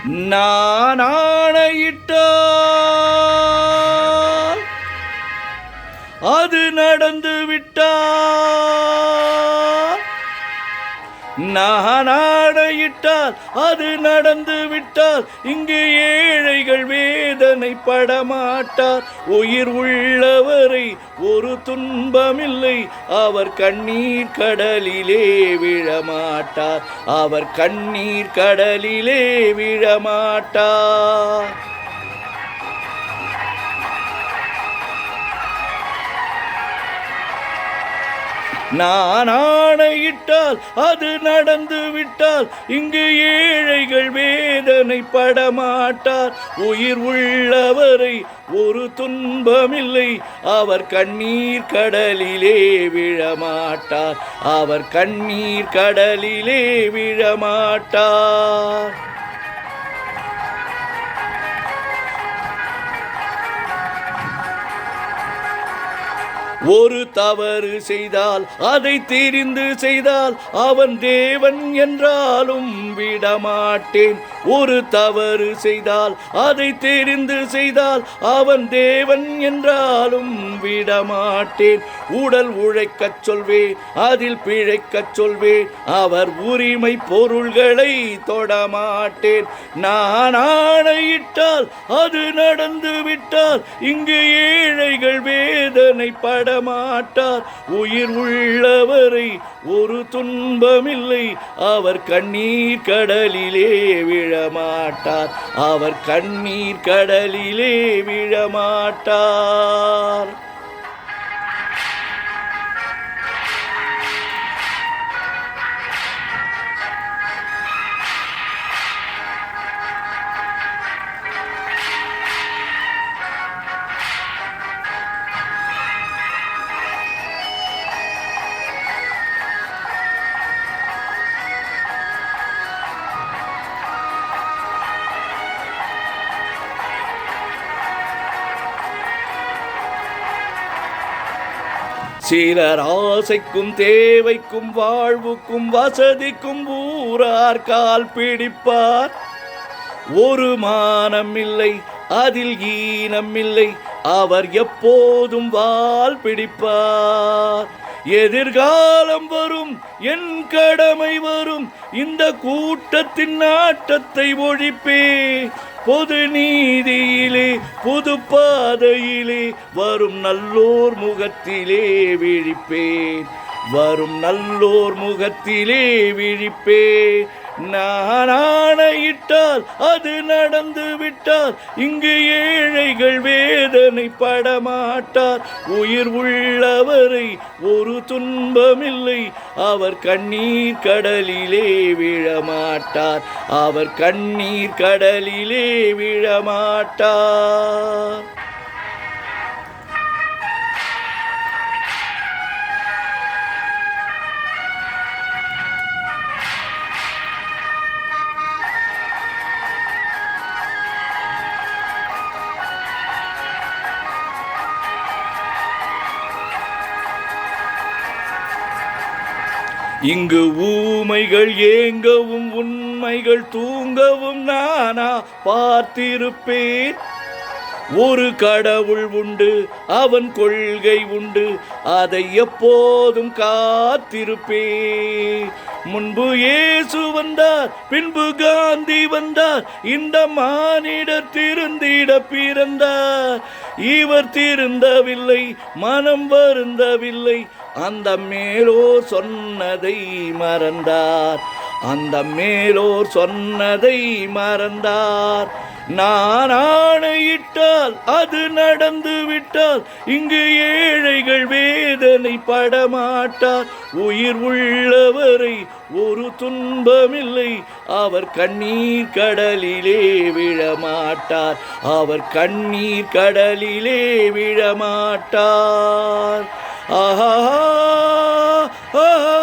நான் ஆணையிட்டால் அது நடந்து விட்டால், நான் ஆணையிட்டால் அது நடந்து விட்டால், இங்கு ஏழைகள் வேதனை படமாட்டார். உயிர் உள்ளவரை ஒரு துன்பமில்லை, அவர் கண்ணீர் கடலிலே விழமாட்டார். அவர் கண்ணீர் கடலிலே விழமாட்டார். நான் ஆணையிட்டால் அது நடந்து விட்டால், இங்கு ஏழைகள் வேதனை படமாட்டார். உயிர் உள்ளவரை ஒரு துன்பமில்லை, அவர் கண்ணீர் கடலிலே விழமாட்டார். அவர் கண்ணீர் கடலிலே விழமாட்டார். ஒரு தவறு செய்தால் அதை தெரிந்து செய்தால் அவன் தேவன் என்றாலும் விடமாட்டேன். ஒரு தவறு செய்தால் அதை தெரிந்து செய்தால் அவன் தேவன் என்றாலும் விடமாட்டேன். உடல் உழைக்கச் சொல்வேன், அதில் பிழைக்கச் சொல்வேன், அவர் உரிமை பொருள்களை தொடமாட்டேன். நான் ஆணையிட்டால் அது நடந்து விட்டால், இங்கு ஏழைகள் வேதனை படமாட்டார். உயிர் உள்ளவரை ஒரு துன்பமில்லை, அவர் கண்ணீர் கடலிலே விழமாட்டார். அவர் கண்ணீர் கடலிலே விழமாட்டார். சிலர் ஆசைக்கும் தேவைக்கும் வாழ்வுக்கும் வசதிக்கும் ஊரார் கால் பிடிப்பார். ஒரு மானம் இல்லை, அதில் ஈனம் இல்லை, அவர் எப்போதும் வால் பிடிப்பார். எதிர்காலம் வரும், என் கடமை வரும், இந்த கூட்டத்தின் நாட்டத்தை ஒழிப்பே. பொது நீதியிலே புது பாதையிலே வரும் நல்லோர் முகத்திலே விழிப்பேன். வரும் நல்லோர் முகத்திலே விழிப்பேன். நான் ஆணையிட்டால் அது நடந்து விட்டால், இங்கு ஏழைகள் வேதனை படமாட்டார். உயிர் உள்ளவரை ஒரு துன்பமில்லை, அவர் கண்ணீர் கடலிலே விழமாட்டார். அவர் கண்ணீர் கடலிலே விழமாட்டார். இங்கு ஊமைகள் ஏங்கவும் உண்மைகள் தூங்கவும் நானா பார்த்திருப்பேன். ஒரு கடவுள் உண்டு, அவன் கொள்கை உண்டு, அதை எப்போதும் காத்திருப்பேன். முன்பு இயேசு வந்தார், பின்பு காந்தி வந்தார், இந்த மானிடர் திருந்திட பிறந்தார். இவர் திருந்தவில்லை, மனம் வருந்தவில்லை, அந்த மேலோர் சொன்னதை மறந்தார். அந்த மேலோர் சொன்னதை மறந்தார். நான் ஆணையிட்டால் அது நடந்து விட்டால், இங்கு ஏழைகள் வேதனை படமாட்டார். உயிர் உள்ளவரை ஒரு துன்பமில்லை, அவர் கண்ணீர் கடலிலே விழமாட்டார். அவர் கண்ணீர் கடலிலே விழமாட்டார். ஆஹா ஆஹா.